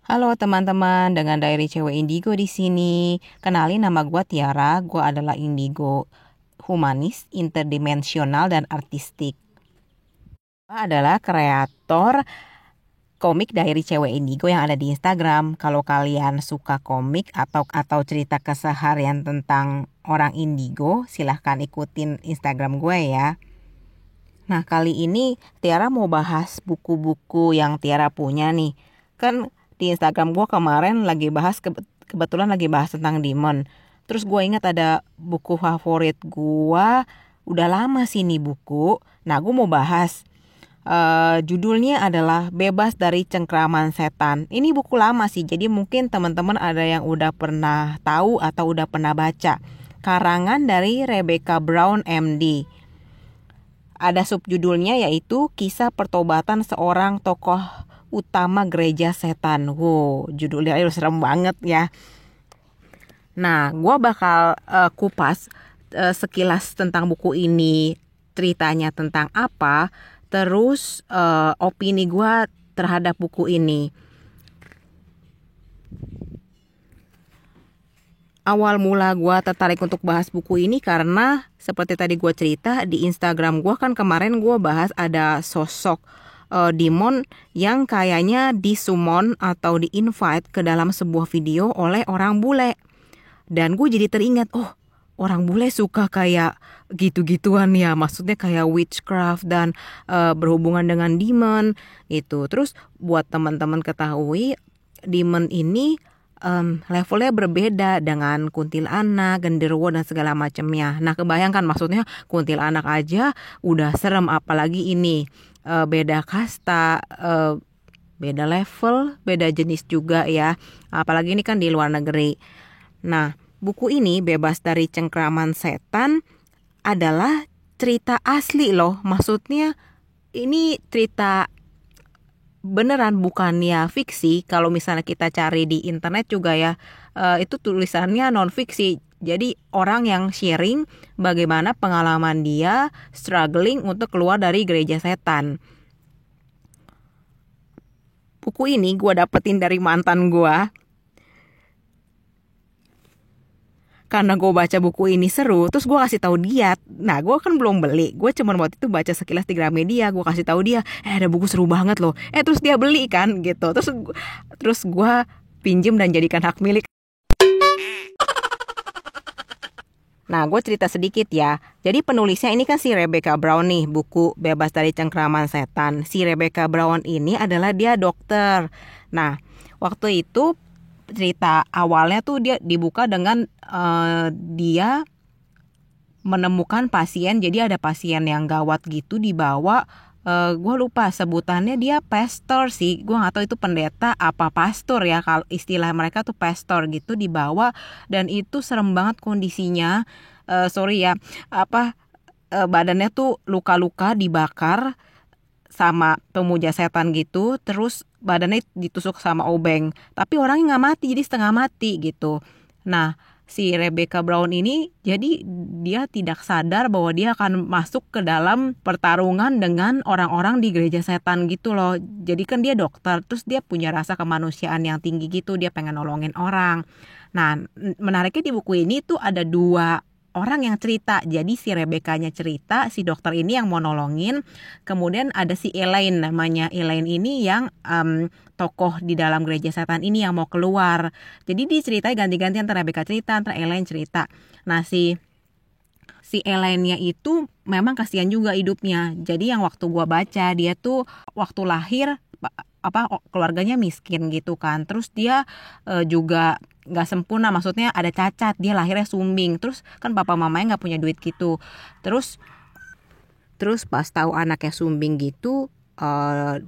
Halo teman-teman, dengan Diary Cewek Indigo di sini. Kenalin, nama gue Tiara. Gue adalah indigo humanis, interdimensional, dan artistik. Gue adalah kreator komik Diary Cewek Indigo yang ada di Instagram. Kalau kalian suka komik atau cerita keseharian tentang orang indigo, silahkan ikutin Instagram gue ya. Nah, kali ini Tiara mau bahas buku-buku yang Tiara punya nih. Kan di Instagram gue kemarin lagi bahas, kebetulan lagi bahas tentang Demon. Terus gue ingat ada buku favorit gue, udah lama sih nih buku. Nah, gue mau bahas. Judulnya adalah Bebas dari Cengkraman Setan. Ini buku lama sih, jadi mungkin teman-teman ada yang udah pernah tahu atau udah pernah baca. Karangan dari Rebecca Brown MD. Ada subjudulnya yaitu Kisah Pertobatan Seorang Tokoh Utama Gereja Setan. Wow, judulnya itu serem banget ya. Nah, gue bakal kupas sekilas tentang buku ini, ceritanya tentang apa, terus opini gue terhadap buku ini. Awal mula gue tertarik untuk bahas buku ini karena seperti tadi gue cerita di Instagram gue kan kemarin gue bahas ada sosok demon yang kayaknya disummon atau di-invite ke dalam sebuah video oleh orang bule. Dan gue jadi teringat, oh orang bule suka kayak gitu-gituan ya, maksudnya kayak witchcraft dan berhubungan dengan demon gitu. Terus buat teman-teman ketahui, demon ini levelnya berbeda dengan kuntilanak, genderuwo dan segala macamnya. Nah, kebayangkan maksudnya kuntilanak aja udah serem, apalagi ini beda kasta, beda level, beda jenis juga ya. Apalagi ini kan di luar negeri. Nah, buku ini Bebas dari Cengkraman Setan adalah cerita asli loh. Maksudnya ini cerita beneran, bukannya fiksi. Kalau misalnya kita cari di internet juga ya, itu tulisannya non fiksi. Jadi orang yang sharing bagaimana pengalaman dia struggling untuk keluar dari gereja setan. Buku ini gue dapetin dari mantan gue. Karena gue baca buku ini seru, terus gue kasih tahu dia. Nah, gue kan belum beli, gue cuma waktu itu baca sekilas di Gramedia. Gue kasih tahu dia, ada buku seru banget loh. Terus dia beli kan gitu. Terus gue pinjem dan jadikan hak milik. Nah, gue cerita sedikit ya. Jadi penulisnya ini kan si Rebecca Brown nih, buku Bebas dari Cengkraman Setan. Si Rebecca Brown ini adalah dia dokter. Nah, waktu itu cerita awalnya tuh dia dibuka dengan dia menemukan pasien. Jadi ada pasien yang gawat gitu dibawa, gue lupa sebutannya, dia pastor sih, gue nggak tahu itu pendeta apa pastor ya, kalau istilah mereka tuh pastor gitu, dibawa. Dan itu serem banget kondisinya. Sorry ya, badannya tuh luka-luka, dibakar sama pemuja setan gitu, terus badannya ditusuk sama obeng, tapi orangnya nggak mati, jadi setengah mati gitu. Nah, si Rebecca Brown ini jadi dia tidak sadar bahwa dia akan masuk ke dalam pertarungan dengan orang-orang di gereja setan gitu loh. Jadi kan dia dokter, terus dia punya rasa kemanusiaan yang tinggi gitu, dia pengen nolongin orang. Nah, menariknya di buku ini tuh ada dua orang yang cerita. Jadi si Rebecca-nya cerita, si dokter ini yang mau nolongin. Kemudian ada si Elaine, namanya Elaine ini yang tokoh di dalam gereja setan ini yang mau keluar. Jadi diceritain ganti-ganti, antara Rebecca cerita, antara Elaine cerita. Nah, si Elaine-nya itu memang kasihan juga hidupnya. Jadi yang waktu gua baca, dia tuh waktu lahir keluarganya miskin gitu kan. Terus dia juga nggak sempurna, maksudnya ada cacat, dia lahirnya sumbing. Terus kan papa mamanya nggak punya duit gitu. Terus pas tahu anaknya sumbing gitu,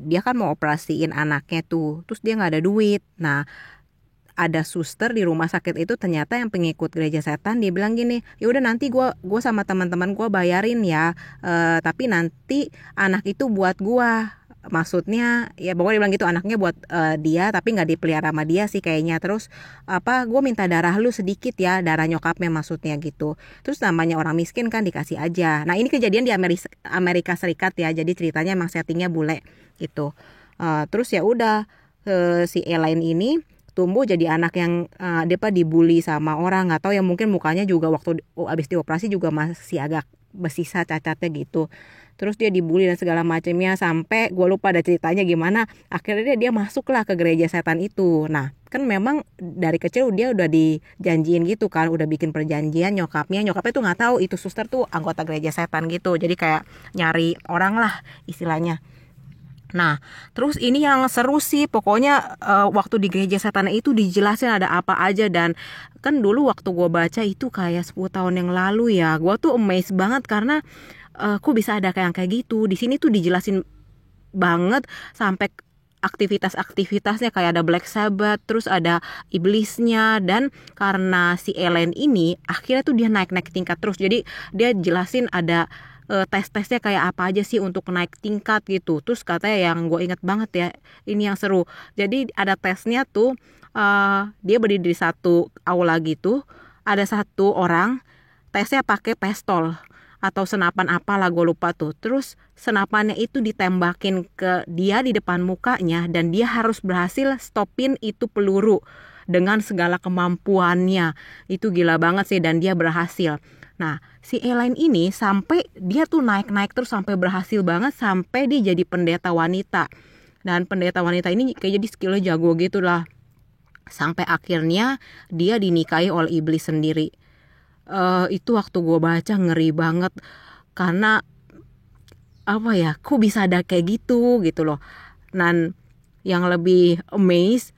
dia kan mau operasiin anaknya tuh. Terus dia nggak ada duit. Nah, ada suster di rumah sakit itu ternyata yang pengikut gereja setan. Dia bilang gini, ya udah nanti gue sama teman-teman gue bayarin ya, tapi nanti anak itu buat gue. Maksudnya ya pokoknya dia bilang gitu, anaknya buat dia tapi nggak dipelihara sama dia sih kayaknya. Terus gue minta darah lu sedikit ya, darah nyokapnya maksudnya gitu. Terus namanya orang miskin kan dikasih aja. Nah, ini kejadian di Amerika Serikat ya, jadi ceritanya emang settingnya bule gitu. Terus ya udah, si Elaine ini tumbuh jadi anak yang dia dibully sama orang, nggak tahu ya, mungkin mukanya juga waktu abis dioperasi juga masih agak bersisa cacatnya gitu. Terus dia dibully dan segala macamnya, sampai gue lupa ada ceritanya gimana. Akhirnya dia masuklah ke gereja setan itu. Nah kan memang dari kecil dia udah dijanjiin gitu kan, udah bikin perjanjian nyokapnya tuh nggak tahu itu suster tuh anggota gereja setan gitu. Jadi kayak nyari orang lah istilahnya. Nah, terus ini yang seru sih, pokoknya waktu di gereja setan itu dijelasin ada apa aja. Dan kan dulu waktu gue baca itu kayak 10 tahun yang lalu ya, gue tuh amazed banget karena kok bisa ada kayak gitu. Di sini tuh dijelasin banget sampai aktivitas-aktivitasnya, kayak ada Black Sabbath, terus ada iblisnya. Dan karena si Elaine ini akhirnya tuh dia naik-naik tingkat terus. Jadi dia jelasin ada tes-tesnya kayak apa aja sih untuk naik tingkat gitu. Terus katanya yang gue inget banget ya, ini yang seru. Jadi ada tesnya tuh, dia berdiri di satu aula gitu, ada satu orang tesnya pakai pistol atau senapan apalah gue lupa tuh. Terus senapannya itu ditembakin ke dia di depan mukanya, dan dia harus berhasil stopin itu peluru dengan segala kemampuannya. Itu gila banget sih, dan dia berhasil. Nah, si Elaine ini sampai dia tuh naik-naik terus sampai berhasil banget, sampai dia jadi pendeta wanita. Dan pendeta wanita ini kayak jadi skillnya jago gitu lah. Sampai akhirnya dia dinikahi oleh iblis sendiri. Itu waktu gue baca ngeri banget, karena apa ya, kok bisa ada kayak gitu loh. Dan yang lebih amazed,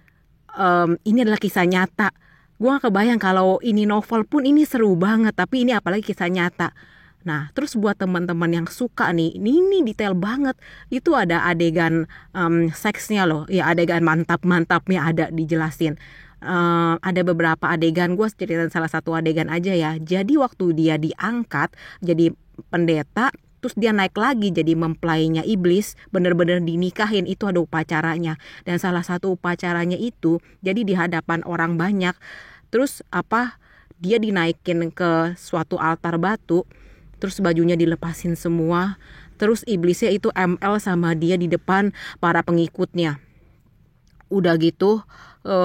ini adalah kisah nyata. Gue gak kebayang kalau ini novel pun ini seru banget, tapi ini apalagi kisah nyata. Nah, terus buat teman-teman yang suka nih, ini detail banget. Itu ada adegan seksnya loh, ya adegan mantap-mantapnya ada dijelasin. Ada beberapa adegan, gue ceritain salah satu adegan aja ya. Jadi waktu dia diangkat jadi pendeta, terus dia naik lagi jadi mempelainya iblis, bener-bener dinikahin, itu ada upacaranya. Dan salah satu upacaranya itu jadi di hadapan orang banyak. Terus dia dinaikin ke suatu altar batu, terus bajunya dilepasin semua. Terus iblisnya itu ML sama dia di depan para pengikutnya. Udah gitu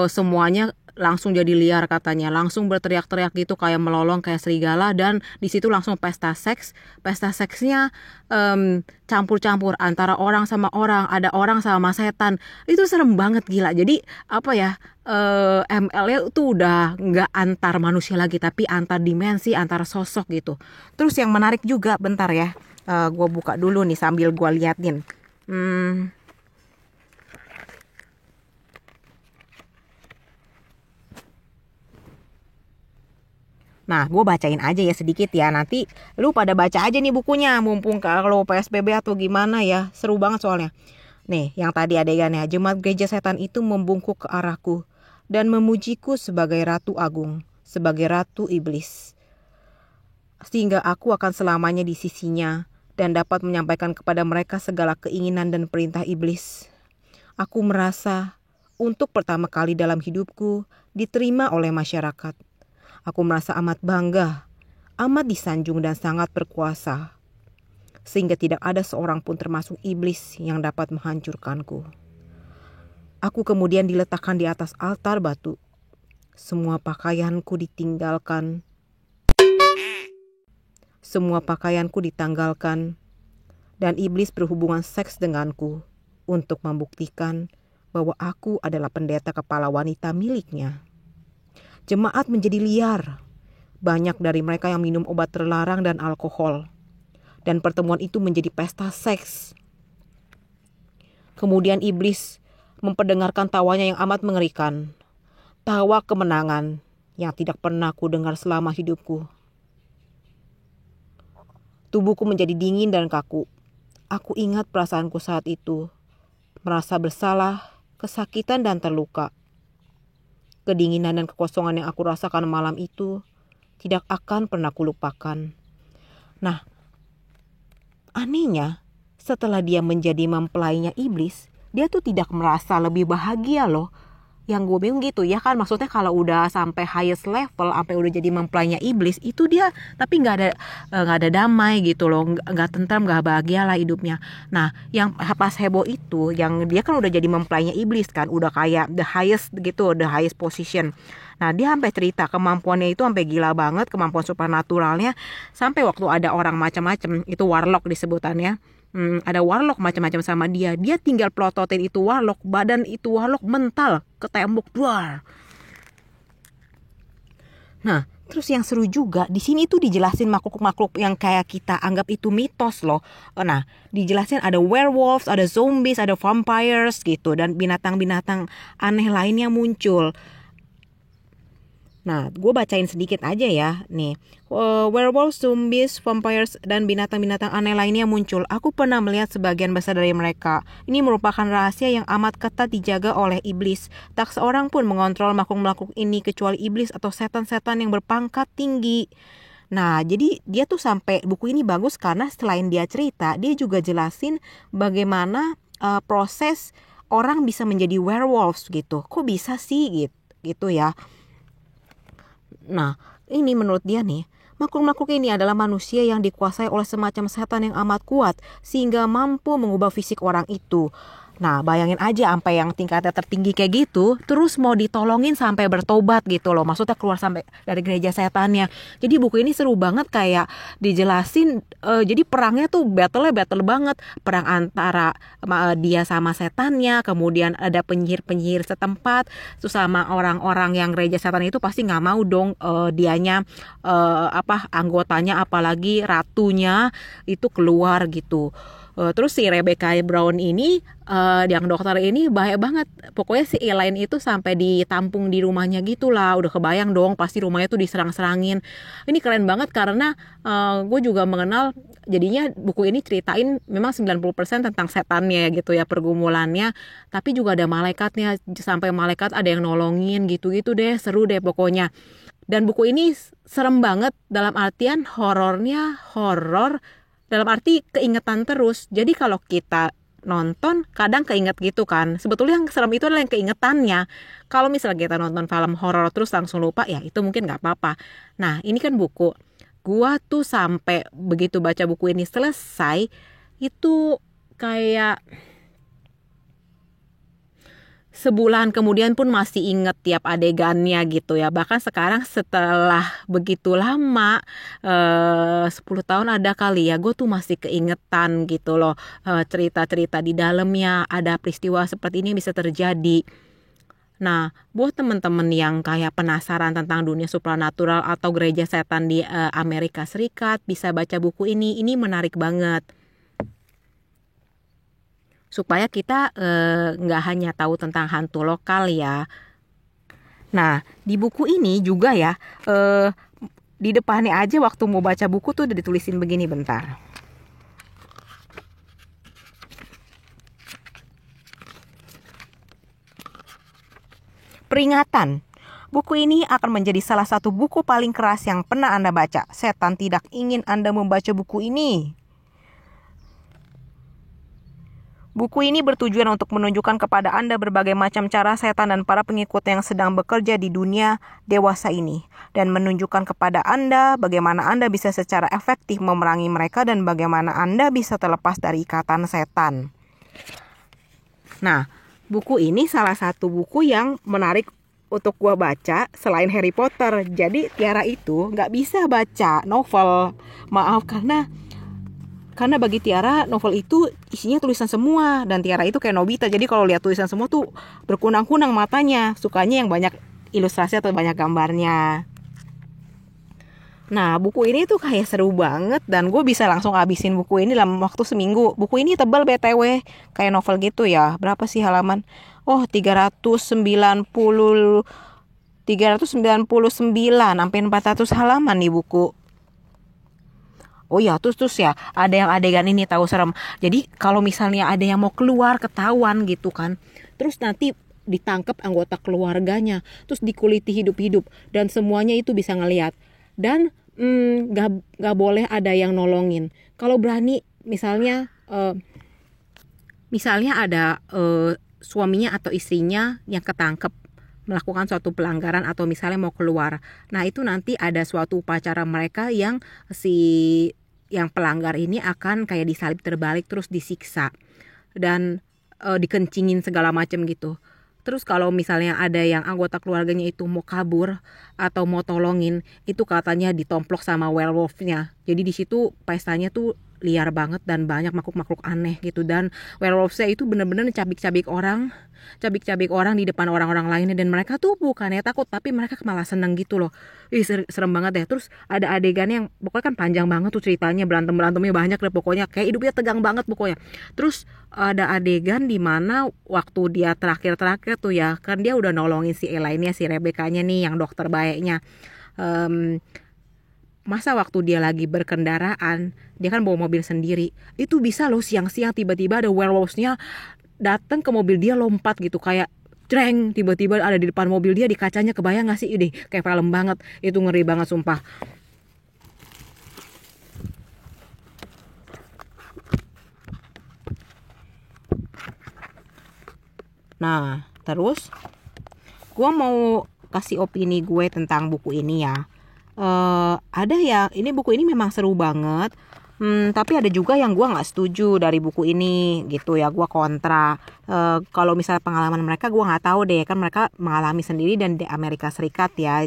semuanya langsung jadi liar katanya, langsung berteriak-teriak gitu kayak melolong kayak serigala. Dan di situ langsung pesta seksnya campur-campur antara orang sama orang, ada orang sama setan. Itu serem banget, gila. Jadi ML-nya tuh udah nggak antar manusia lagi, tapi antar dimensi, antar sosok gitu. Terus yang menarik juga, bentar ya, gue buka dulu nih sambil gue liatin. Nah, gue bacain aja ya sedikit ya. Nanti lu pada baca aja nih bukunya, mumpung kalau PSBB atau gimana ya. Seru banget soalnya. Nih, yang tadi adegannya. Jemaat gereja setan itu membungkuk ke arahku dan memujiku sebagai Ratu Agung, sebagai Ratu Iblis. Sehingga aku akan selamanya di sisinya dan dapat menyampaikan kepada mereka segala keinginan dan perintah iblis. Aku merasa untuk pertama kali dalam hidupku diterima oleh masyarakat. Aku merasa amat bangga, amat disanjung dan sangat berkuasa. Sehingga tidak ada seorang pun termasuk iblis yang dapat menghancurkanku. Aku kemudian diletakkan di atas altar batu. Semua pakaianku ditinggalkan. Semua pakaianku ditanggalkan. Dan iblis berhubungan seks denganku untuk membuktikan bahwa aku adalah pendeta kepala wanita miliknya. Jemaat menjadi liar. Banyak dari mereka yang minum obat terlarang dan alkohol. Dan pertemuan itu menjadi pesta seks. Kemudian iblis memperdengarkan tawanya yang amat mengerikan. Tawa kemenangan yang tidak pernah ku dengar selama hidupku. Tubuhku menjadi dingin dan kaku. Aku ingat perasaanku saat itu. Merasa bersalah, kesakitan dan terluka. Kedinginan dan kekosongan yang aku rasakan malam itu tidak akan pernah kulupakan. Nah, anehnya setelah dia menjadi mempelainya iblis, dia tuh tidak merasa lebih bahagia loh. yang gue bingung gitu ya kan, maksudnya kalau udah sampai highest level, sampai udah jadi mempelainya iblis itu dia, tapi nggak ada damai gitu loh, nggak tentram, nggak bahagia lah hidupnya. Nah yang pas heboh itu, yang dia kan udah jadi mempelainya iblis kan, udah kayak the highest gitu, the highest position. Nah dia sampai cerita kemampuannya itu sampai gila banget, kemampuan supernaturalnya, sampai waktu ada orang macam-macam, itu warlock disebutannya. Ada warlock macam-macam sama dia. Dia tinggal plototin itu warlock, badan itu warlock mental ke tembok duar. Nah, terus yang seru juga di sini tuh dijelasin makhluk-makhluk yang kayak kita anggap itu mitos loh. Nah, dijelasin ada werewolves, ada zombies, ada vampires gitu, dan binatang-binatang aneh lainnya muncul. Nah, gue bacain sedikit aja ya. Nih, werewolves, zombies, vampires, dan binatang-binatang aneh lainnya muncul. Aku pernah melihat sebagian besar dari mereka. Ini merupakan rahasia yang amat ketat dijaga oleh iblis. Tak seorang pun mengontrol makhluk-makhluk ini kecuali iblis atau setan-setan yang berpangkat tinggi. Nah, jadi dia tuh sampai buku ini bagus karena selain dia cerita, dia juga jelasin bagaimana proses orang bisa menjadi werewolves gitu. Kok bisa sih gitu ya. Nah, ini menurut dia nih, makhluk-makhluk ini adalah manusia yang dikuasai oleh semacam setan yang amat kuat sehingga mampu mengubah fisik orang itu. Nah, bayangin aja sampai yang tingkatnya tertinggi kayak gitu, terus mau ditolongin sampai bertobat gitu loh. Maksudnya keluar sampai dari gereja setannya. Jadi buku ini seru banget, kayak dijelasin jadi perangnya tuh battle banget. Perang antara dia sama setannya, kemudian ada penyihir-penyihir setempat, terus sama orang-orang yang gereja setan itu pasti nggak mau dong dianya anggotanya apalagi ratunya itu keluar gitu. Terus si Rebecca Brown ini yang dokter ini bahaya banget. Pokoknya si Elaine itu sampai ditampung di rumahnya gitulah. Udah kebayang dong pasti rumahnya tuh diserang-serangin. Ini keren banget karena gue juga mengenal, jadinya buku ini ceritain memang 90% tentang setannya gitu ya, pergumulannya, tapi juga ada malaikatnya, sampai malaikat ada yang nolongin gitu-gitu deh. Seru deh pokoknya. Dan buku ini serem banget dalam artian horornya horor dalam arti keingetan terus. Jadi kalau kita nonton kadang keinget gitu kan. Sebetulnya yang serem itu adalah yang keingetannya. Kalau misalnya kita nonton film horor terus langsung lupa, ya itu mungkin gak apa-apa. Nah ini kan buku. Gua tuh sampai begitu baca buku ini selesai, itu kayak sebulan kemudian pun masih inget tiap adegannya gitu ya. Bahkan sekarang setelah begitu lama 10 tahun ada kali ya, gue tuh masih keingetan gitu loh, cerita-cerita di dalamnya, ada peristiwa seperti ini bisa terjadi. Nah, buat teman-teman yang kayak penasaran tentang dunia supranatural atau gereja setan di Amerika Serikat, bisa baca buku ini. Ini menarik banget. Supaya kita nggak hanya tahu tentang hantu lokal ya. Nah, di buku ini juga ya, di depannya aja waktu mau baca buku tuh udah ditulisin begini, bentar. Peringatan. Buku ini akan menjadi salah satu buku paling keras yang pernah Anda baca. Setan tidak ingin Anda membaca buku ini. Buku ini bertujuan untuk menunjukkan kepada Anda berbagai macam cara setan dan para pengikut yang sedang bekerja di dunia dewasa ini, dan menunjukkan kepada Anda bagaimana Anda bisa secara efektif memerangi mereka dan bagaimana Anda bisa terlepas dari ikatan setan. Nah, buku ini salah satu buku yang menarik untuk gua baca selain Harry Potter. Jadi Tiara itu nggak bisa baca novel, maaf, karena bagi Tiara novel itu isinya tulisan semua, dan Tiara itu kayak Nobita, jadi kalau lihat tulisan semua tuh berkunang-kunang matanya, sukanya yang banyak ilustrasi atau banyak gambarnya. Nah buku ini tuh kayak seru banget, dan gue bisa langsung habisin buku ini dalam waktu seminggu. Buku ini tebal BTW, kayak novel gitu ya. Berapa sih halaman? Oh 399 sampai 400 halaman nih buku. Oh ya, terus ya ada yang adegan ini tahu serem. Jadi kalau misalnya ada yang mau keluar ketahuan gitu kan, terus nanti ditangkap anggota keluarganya, terus dikuliti hidup-hidup, dan semuanya itu bisa ngelihat. Dan gak boleh ada yang nolongin. Kalau berani misalnya ada suaminya atau istrinya yang ketangkep, melakukan suatu pelanggaran atau misalnya mau keluar. Nah itu nanti ada suatu upacara mereka yang yang pelanggar ini akan kayak disalib terbalik terus disiksa dan dikencingin segala macam gitu. Terus kalau misalnya ada yang anggota keluarganya itu mau kabur atau mau tolongin, itu katanya ditomplok sama werewolfnya. Jadi di situ pestanya tuh liar banget dan banyak makhluk-makhluk aneh gitu. Dan werewolfnya itu bener-bener cabik-cabik orang di depan orang-orang lainnya. Dan mereka tuh bukannya takut, tapi mereka malah seneng gitu loh. Serem banget ya. Terus ada adegan yang pokoknya kan panjang banget tuh ceritanya, berantem-berantemnya banyak deh pokoknya. Kayak hidupnya tegang banget pokoknya. Terus ada adegan di mana waktu dia terakhir tuh ya, kan dia udah nolongin si Elaine-nya, si Rebecca-nya nih yang dokter baiknya. Masa waktu dia lagi berkendaraan, dia kan bawa mobil sendiri, itu bisa loh siang-siang tiba-tiba ada werewolf-nya datang ke mobil dia, lompat gitu kayak jreng, tiba-tiba ada di depan mobil dia, di kacanya. Kebayang gak sih? Ide kayak film banget, itu ngeri banget sumpah. Nah, terus gue mau kasih opini gue tentang buku ini ya. Ada ya, ini buku ini memang seru banget. Tapi ada juga yang gue nggak setuju dari buku ini gitu ya, gue kontra. Kalau misalnya pengalaman mereka gue nggak tahu deh, kan mereka mengalami sendiri dan di Amerika Serikat ya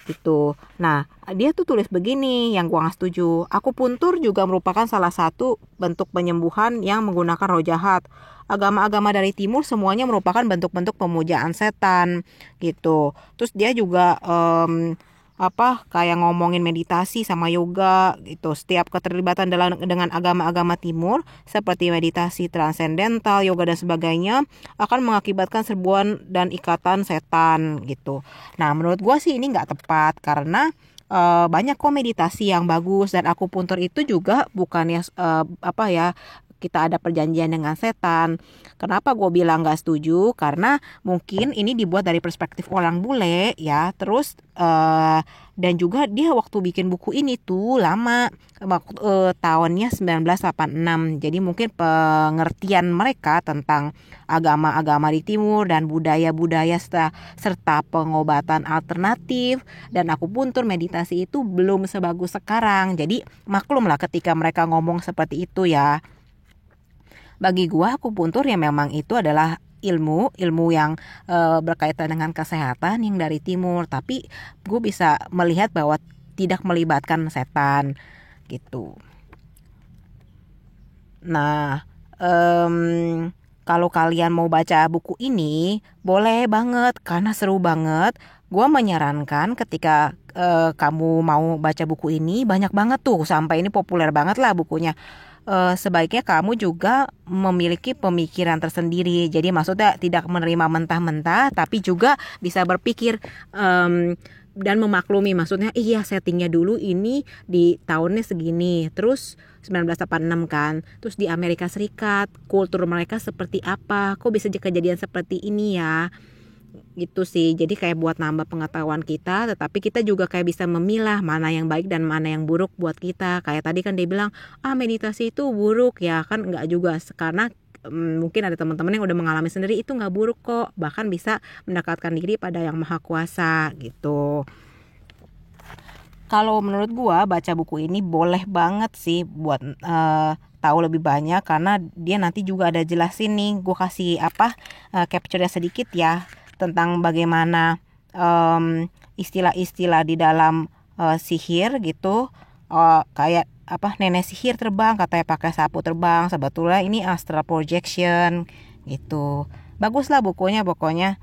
gitu. Nah dia tuh tulis begini yang gue nggak setuju. Akupuntur juga merupakan salah satu bentuk penyembuhan yang menggunakan roh jahat. Agama-agama dari timur semuanya merupakan bentuk-bentuk pemujaan setan gitu. Terus dia juga kayak ngomongin meditasi sama yoga gitu. Setiap keterlibatan dengan agama-agama timur seperti meditasi transendental, yoga dan sebagainya akan mengakibatkan serbuan dan ikatan setan gitu. Nah, menurut gua sih ini nggak tepat karena banyak kok meditasi yang bagus, dan akupuntur itu juga bukannya kita ada perjanjian dengan setan. Kenapa gue bilang gak setuju? Karena mungkin ini dibuat dari perspektif orang bule ya. Terus dan juga dia waktu bikin buku ini tuh lama, tahunnya 1986. Jadi mungkin pengertian mereka tentang agama-agama di timur dan budaya-budaya serta pengobatan alternatif dan akupuntur meditasi itu belum sebagus sekarang. Jadi maklum lah ketika mereka ngomong seperti itu ya. Bagi gua akupuntur ya memang itu adalah ilmu yang berkaitan dengan kesehatan yang dari timur, tapi gue bisa melihat bahwa tidak melibatkan setan gitu. Nah, kalau kalian mau baca buku ini boleh banget karena seru banget. Gue menyarankan ketika kamu mau baca buku ini, banyak banget tuh sampai ini populer banget lah bukunya. Sebaiknya kamu juga memiliki pemikiran tersendiri. Jadi maksudnya tidak menerima mentah-mentah, tapi juga bisa berpikir dan memaklumi. Maksudnya iya settingnya dulu ini di tahunnya segini, terus 1986 kan, terus di Amerika Serikat kultur mereka seperti apa, kok bisa kejadian seperti ini ya gitu sih. Jadi kayak buat nambah pengetahuan kita, tetapi kita juga kayak bisa memilah mana yang baik dan mana yang buruk buat kita. Kayak tadi kan dia bilang meditasi itu buruk ya, kan enggak juga, karena mungkin ada teman-teman yang udah mengalami sendiri, itu enggak buruk kok, bahkan bisa mendekatkan diri pada yang maha kuasa gitu. Kalau menurut gua baca buku ini boleh banget sih buat tahu lebih banyak, karena dia nanti juga ada jelasin nih, gua kasih capture-nya sedikit ya tentang bagaimana istilah-istilah di dalam sihir gitu. Kayak nenek sihir terbang, katanya pakai sapu terbang, sebetulnya ini astral projection gitu. Bagus lah bukunya pokoknya.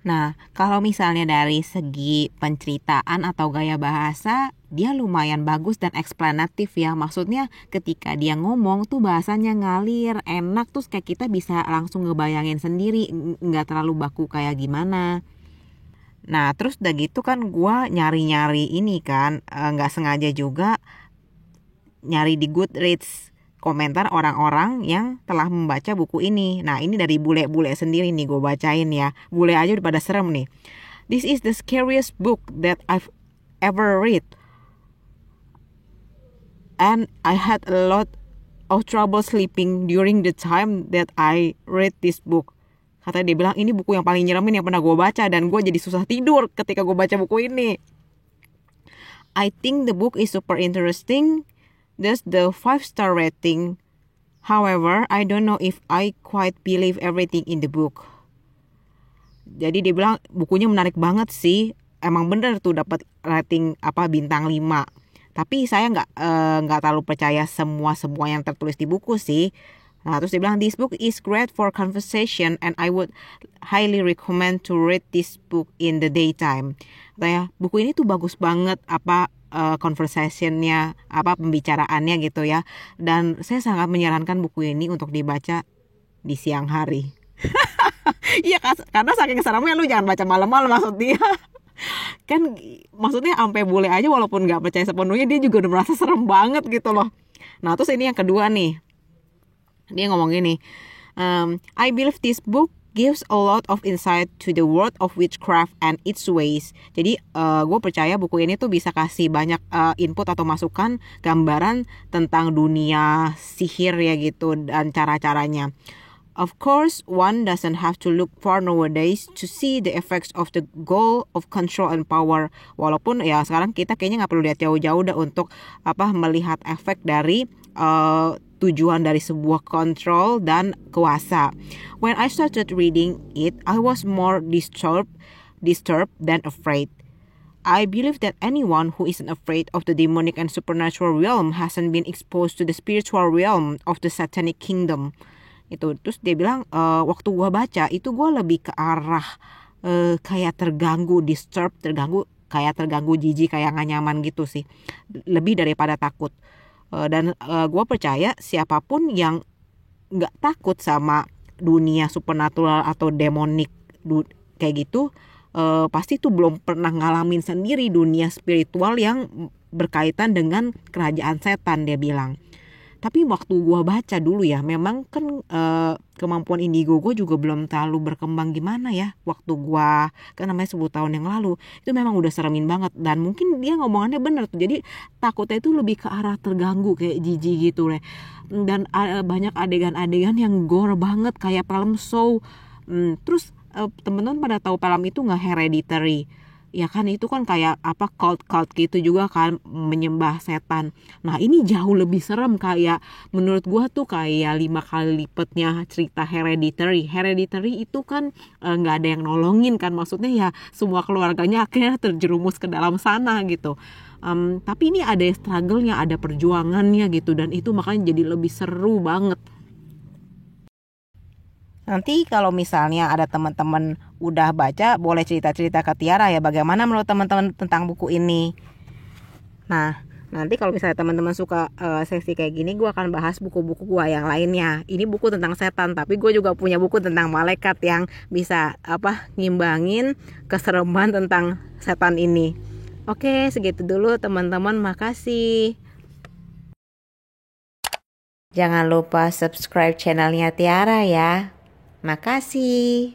Nah, kalau misalnya dari segi penceritaan atau gaya bahasa, dia lumayan bagus dan eksplanatif ya. Maksudnya ketika dia ngomong tuh bahasanya ngalir, enak, terus kayak kita bisa langsung ngebayangin sendiri, nggak terlalu baku kayak gimana. Nah, terus udah gitu kan gue nyari-nyari ini kan, nggak sengaja juga nyari di Goodreads komentar orang-orang yang telah membaca buku ini. Nah, ini dari bule-bule sendiri nih gue bacain ya. Bule aja udah pada serem nih. This is the scariest book that I've ever read. And I had a lot of trouble sleeping during the time that I read this book. Katanya dia bilang ini buku yang paling nyeremin yang pernah gue baca, dan gue jadi susah tidur ketika gue baca buku ini. I think the book is super interesting. That's the 5-star rating. However, I don't know if I quite believe everything in the book. Jadi dia bilang bukunya menarik banget sih. Emang bener tuh dapat rating bintang 5. Tapi saya nggak terlalu percaya semua yang tertulis di buku sih. Nah, terus dia bilang this book is great for conversation and I would highly recommend to read this book in the daytime. Katanya buku ini tuh bagus banget conversationnya, pembicaraannya gitu ya. Dan saya sangat menyarankan buku ini untuk dibaca di siang hari. Iya, karena saking seramnya lu jangan baca malam-malam maksud dia. Kan maksudnya sampai bule aja walaupun nggak percaya sepenuhnya dia juga udah merasa serem banget gitu loh. Nah, terus ini yang kedua nih. Dia ngomong gini, I believe this book gives a lot of insight to the world of witchcraft and its ways. Jadi gue percaya buku ini tuh bisa kasih banyak input atau masukan, gambaran tentang dunia sihir ya gitu dan cara-caranya. Of course, one doesn't have to look far nowadays to see the effects of the goal of control and power. Walaupun ya sekarang kita kayaknya nggak perlu lihat jauh-jauh dah untuk melihat efek dari tujuan dari sebuah kontrol dan kuasa. When I started reading it, I was more disturbed than afraid. I believe that anyone who isn't afraid of the demonic and supernatural realm hasn't been exposed to the spiritual realm of the satanic kingdom. Itu terus dia bilang waktu gua baca itu gua lebih ke arah kayak terganggu, kayak terganggu, jijik, kayak gak nyaman gitu sih, lebih daripada takut. Dan gue percaya siapapun yang gak takut sama dunia supernatural atau demonik kayak gitu, pasti tuh belum pernah ngalamin sendiri dunia spiritual yang berkaitan dengan kerajaan setan, dia bilang. Tapi waktu gue baca dulu ya, memang kan kemampuan indigo gue juga belum terlalu berkembang gimana ya. Waktu gue, kan namanya 10 tahun yang lalu, itu memang udah seremin banget. Dan mungkin dia ngomongannya bener tuh, jadi takutnya itu lebih ke arah terganggu, kayak jijik gitu deh. Dan banyak adegan-adegan yang gore banget, kayak film show. Terus temen-temen pada tahu film itu gak, Hereditary? Ya kan itu kan kayak cult gitu juga kan, menyembah setan. Nah ini jauh lebih serem, kayak menurut gua tuh kayak 5 kali lipatnya cerita Hereditary. Hereditary itu kan nggak ada yang nolongin kan, maksudnya ya semua keluarganya akhirnya terjerumus ke dalam sana gitu. Tapi ini ada struggle-nya, ada perjuangannya gitu, dan itu makanya jadi lebih seru banget. Nanti kalau misalnya ada teman-teman udah baca, boleh cerita-cerita ke Tiara ya, bagaimana menurut teman-teman tentang buku ini. Nah, nanti kalau misalnya teman-teman suka sesi kayak gini, gue akan bahas buku-buku gue yang lainnya. Ini buku tentang setan, tapi gue juga punya buku tentang malaikat yang bisa ngimbangin kesereman tentang setan ini. Oke, segitu dulu teman-teman, makasih. Jangan lupa subscribe channelnya Tiara ya. Makasih.